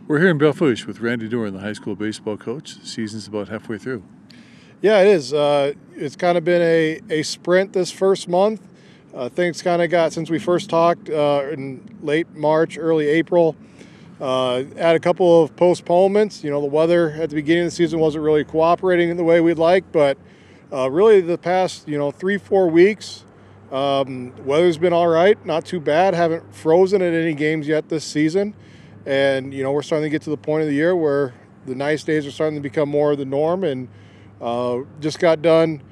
We're here in Belle Fourche with Randy Doran, the high school baseball coach. The season's about halfway through. Yeah, it is. It's kind of been a sprint this first month. Things kind of got, since we first talked in late March, early April, had a couple of postponements. The weather at the beginning of the season wasn't really cooperating in the way we'd like, but really the past, 3-4 weeks, weather's been all right, not too bad. Haven't frozen at any games yet this season. And, we're starting to get to the point of the year where the nice days are starting to become more of the norm. And just got done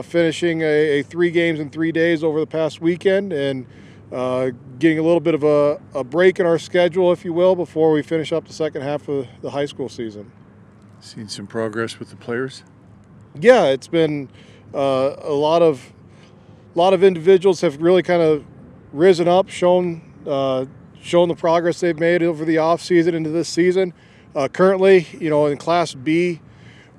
finishing a 3 games in 3 days over the past weekend and getting a little bit of a break in our schedule, if you will, before we finish up the second half of the high school season. Seen some progress with the players? Yeah, it's been a lot of individuals have really kind of risen up, shown the progress they've made over the off season into this season. Currently, in Class B,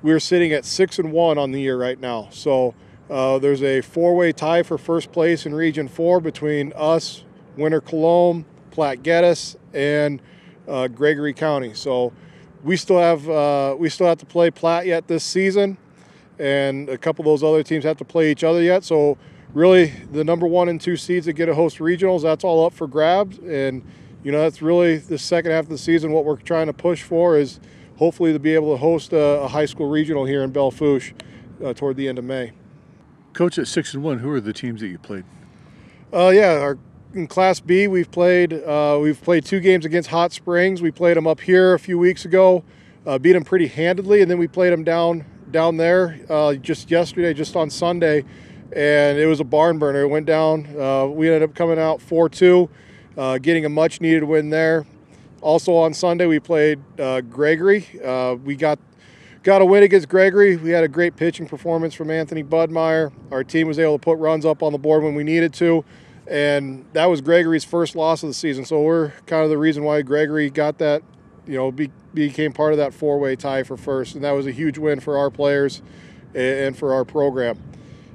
we're sitting at 6-1 on the year right now. So there's a 4-way tie for first place in Region 4 between us, Winter Cologne, Platte Geddes, and Gregory County. So we still have to play Platte yet this season, and a couple of those other teams have to play each other yet. So really, the number 1 and 2 seeds that get to host regionals, that's all up for grabs. And that's really the second half of the season. What we're trying to push for is hopefully to be able to host a high school regional here in Belle Fourche toward the end of May. Coach, at 6-1, who are the teams that you played? In Class B, we've played 2 games against Hot Springs. We played them up here a few weeks ago, beat them pretty handedly, and then we played them down there just yesterday, just on Sunday, and it was a barn burner. It went down. We ended up coming out 4-2, getting a much-needed win there. Also on Sunday, we played Gregory. We got a win against Gregory. We had a great pitching performance from Anthony Budmeyer. Our team was able to put runs up on the board when we needed to, and that was Gregory's first loss of the season. So we're kind of the reason why Gregory got that, became part of that 4-way tie for first, and that was a huge win for our players and for our program.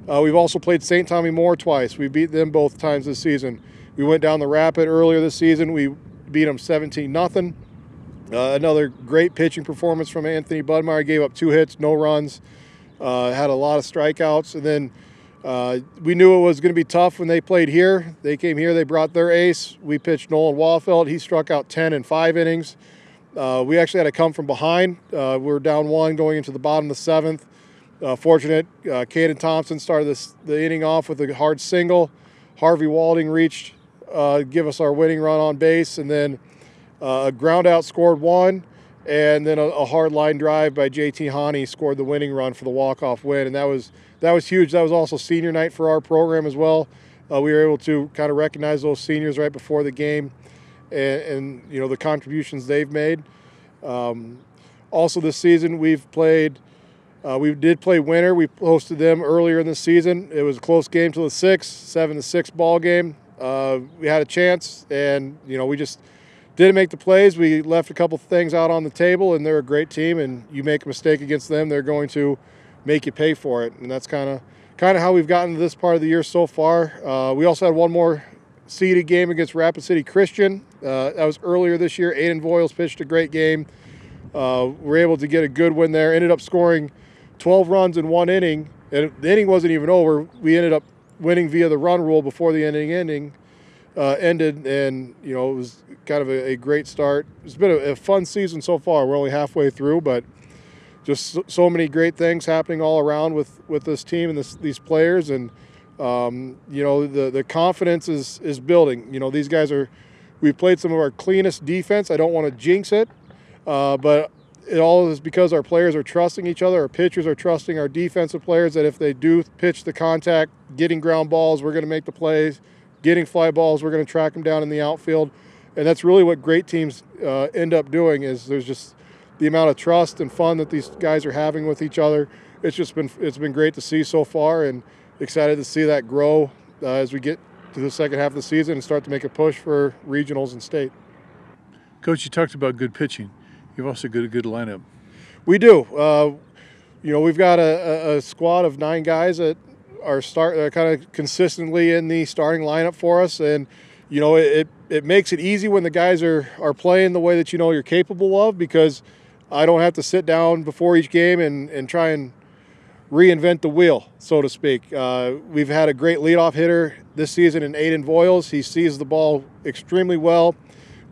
We've also played St. Tommy Moore twice. We beat them both times this season. We went down the Rapid earlier this season. We beat them 17-0. Another great pitching performance from Anthony Budmeyer. Gave up 2 hits, no runs, had a lot of strikeouts. And then we knew it was going to be tough when they played here. They came here, they brought their ace. We pitched Nolan Wallfeld. He struck out 10 in 5 innings. We actually had to come from behind. We were down 1 going into the bottom of the 7th. Fortunate, Caden Thompson started the inning off with a hard single. Harvey Walding reached, give us our winning run on base, and then a ground out scored 1, and then a hard line drive by JT Hani scored the winning run for the walk-off win, and that was huge. That was also senior night for our program as well. We were able to kind of recognize those seniors right before the game, and the contributions they've made. Also this season we did play Winter. We hosted them earlier in the season. It was a close game till the 6th, 7-6 ball game. We had a chance, and we just didn't make the plays. We left a couple things out on the table, and they're a great team, and you make a mistake against them, they're going to make you pay for it. And that's kind of how we've gotten to this part of the year so far. We also had one more seeded game against Rapid City Christian. That was earlier this year. Aiden Voiles pitched a great game. We were able to get a good win there. Ended up scoring 12 runs in 1 inning, and the inning wasn't even over. We ended up winning via the run rule before the ended, and it was kind of a great start. It's been a fun season so far. We're only halfway through, but just so many great things happening all around with this team and these players, and the confidence is building. These guys we've played some of our cleanest defense. I don't want to jinx it, but it all is because our players are trusting each other. Our pitchers are trusting our defensive players that if they do pitch the contact, getting ground balls, we're going to make the plays. Getting fly balls, we're going to track them down in the outfield. And that's really what great teams end up doing, is there's just the amount of trust and fun that these guys are having with each other. It's been great to see so far, and excited to see that grow as we get to the second half of the season and start to make a push for regionals and state. Coach, you talked about good pitching. You've also got a good lineup. We do. We've got a squad of 9 guys that are kind of consistently in the starting lineup for us, and it it makes it easy when the guys are playing the way that you know you're capable of, because I don't have to sit down before each game and try and reinvent the wheel, so to speak. We've had a great leadoff hitter this season in Aiden Voiles. He sees the ball extremely well,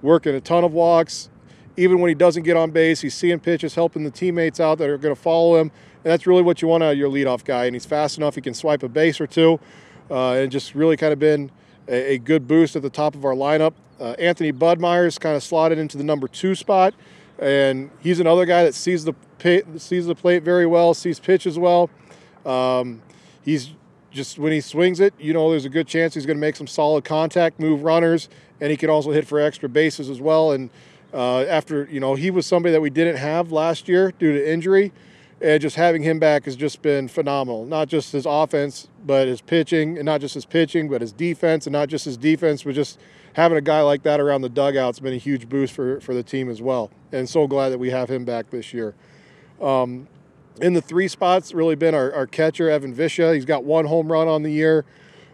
working a ton of walks. Even when he doesn't get on base, he's seeing pitches, helping the teammates out that are going to follow him. And that's really what you want out of your leadoff guy. And he's fast enough, he can swipe a base or two. And just really kind of been a good boost at the top of our lineup. Anthony Budmeyer's kind of slotted into the number 2 spot. And he's another guy that sees the plate very well, sees pitches well. He's just, when he swings it, you know, there's a good chance he's going to make some solid contact, move runners, and he can also hit for extra bases as well. And after, you know, he was somebody that we didn't have last year due to injury, and just having him back has just been phenomenal. Not just his offense, but his pitching, and not just his pitching, but his defense, and not just his defense, but just having a guy like that around the dugout's been a huge boost for the team as well. And so glad that we have him back this year. In the 3 spots, really been our catcher, Evan Visha. He's got 1 home run on the year.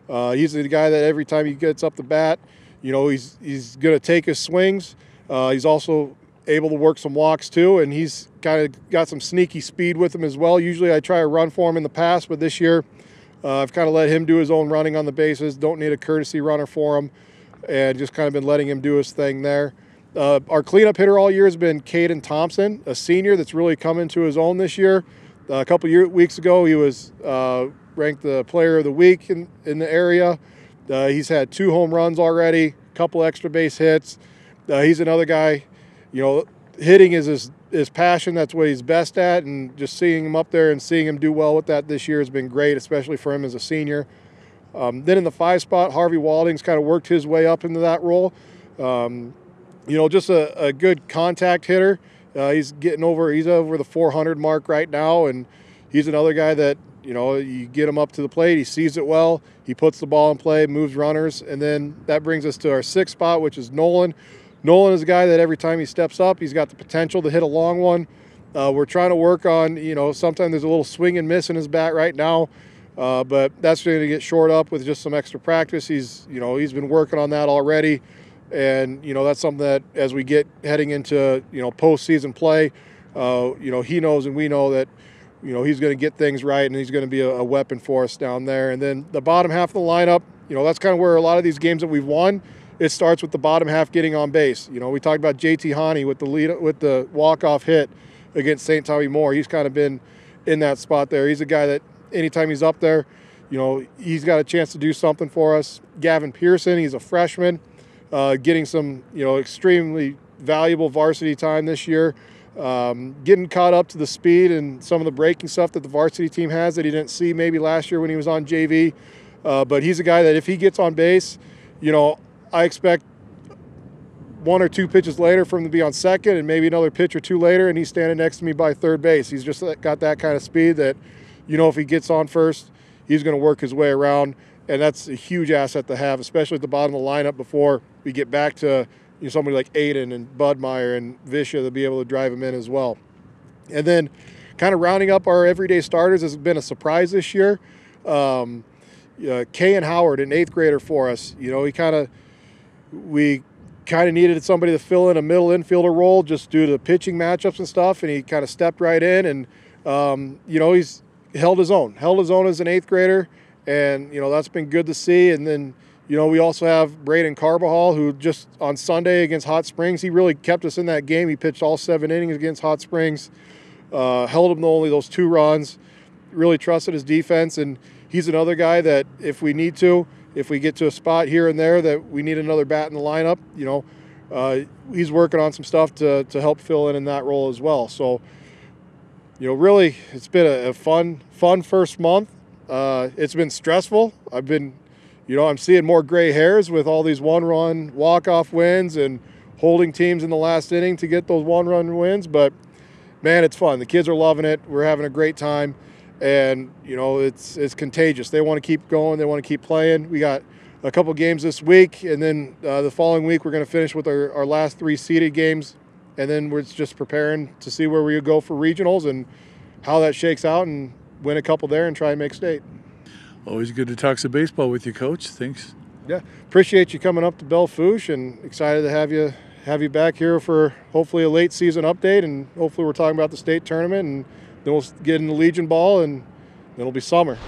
He's the guy that every time he gets up the bat, you know, he's going to take his swings. He's also able to work some walks too, and he's kind of got some sneaky speed with him as well. Usually I try to run for him in the past, but this year I've kind of let him do his own running on the bases. Don't need a courtesy runner for him, and just kind of been letting him do his thing there. Our cleanup hitter all year has been Caden Thompson, a senior that's really come into his own this year. A couple weeks ago, he was ranked the player of the week in the area. He's had 2 home runs already, a couple extra base hits. He's another guy, you know, hitting is his passion. That's what he's best at, and just seeing him up there and seeing him do well with that this year has been great, especially for him as a senior. Then in the 5 spot, Harvey Walding's kind of worked his way up into that role. You know, just a good contact hitter. He's over the 400 mark right now, and he's another guy that, you know, you get him up to the plate, he sees it well, he puts the ball in play, moves runners, and then that brings us to our 6th spot, which is Nolan. Nolan is a guy that every time he steps up, he's got the potential to hit a long one. We're trying to work on, you know, sometimes there's a little swing and miss in his bat right now, but that's going to get shored up with just some extra practice. He's been working on that already. And, you know, that's something that as we get heading into, you know, postseason play, you know, he knows and we know that, you know, he's going to get things right, and he's going to be a weapon for us down there. And then the bottom half of the lineup, you know, that's kind of where a lot of these games that we've won, it starts with the bottom half getting on base. You know, we talked about JT Hani with the walk-off hit against St. Tommy Moore. He's kind of been in that spot there. He's a guy that anytime he's up there, you know, he's got a chance to do something for us. Gavin Pearson, he's a freshman. Getting some, you know, extremely valuable varsity time this year, getting caught up to the speed and some of the breaking stuff that the varsity team has that he didn't see maybe last year when he was on JV. But he's a guy that if he gets on base, you know, I expect 1 or 2 pitches later for him to be on second, and maybe another pitch or 2 later, and he's standing next to me by third base. He's just got that kind of speed that, you know, if he gets on first, he's going to work his way around. And that's a huge asset to have, especially at the bottom of the lineup before we get back to, you know, somebody like Aiden and Budmeyer and Visha to be able to drive him in as well. And then kind of rounding up our everyday starters has been a surprise this year. Kayan Howard, an 8th grader for us. You know, we kind of needed somebody to fill in a middle infielder role just due to pitching matchups and stuff, and he kind of stepped right in, and, you know, he's held his own as an 8th grader. And, you know, that's been good to see. And then, you know, we also have Braden Carbajal, who just on Sunday against Hot Springs, he really kept us in that game. He pitched all 7 innings against Hot Springs, held him to only those 2 runs, really trusted his defense. And he's another guy that if we need to, if we get to a spot here and there that we need another bat in the lineup, you know, he's working on some stuff to help fill in that role as well. So, you know, really it's been a fun first month. It's been stressful. I'm seeing more gray hairs with all these 1-run walk-off wins and holding teams in the last inning to get those 1-run wins. But, man, it's fun. The kids are loving it. We're having a great time. And, you know, it's contagious. They want to keep going. They want to keep playing. We got a couple games this week, and then the following week we're going to finish with our last 3 seeded games. And then we're just preparing to see where we go for regionals and how that shakes out, and win a couple there and try and make state. Always good to talk some baseball with you, Coach. Thanks. Yeah, appreciate you coming up to Belle Fourche, and excited to have you back here for hopefully a late season update, and hopefully we're talking about the state tournament, and then we'll get in the Legion ball, and then it'll be summer.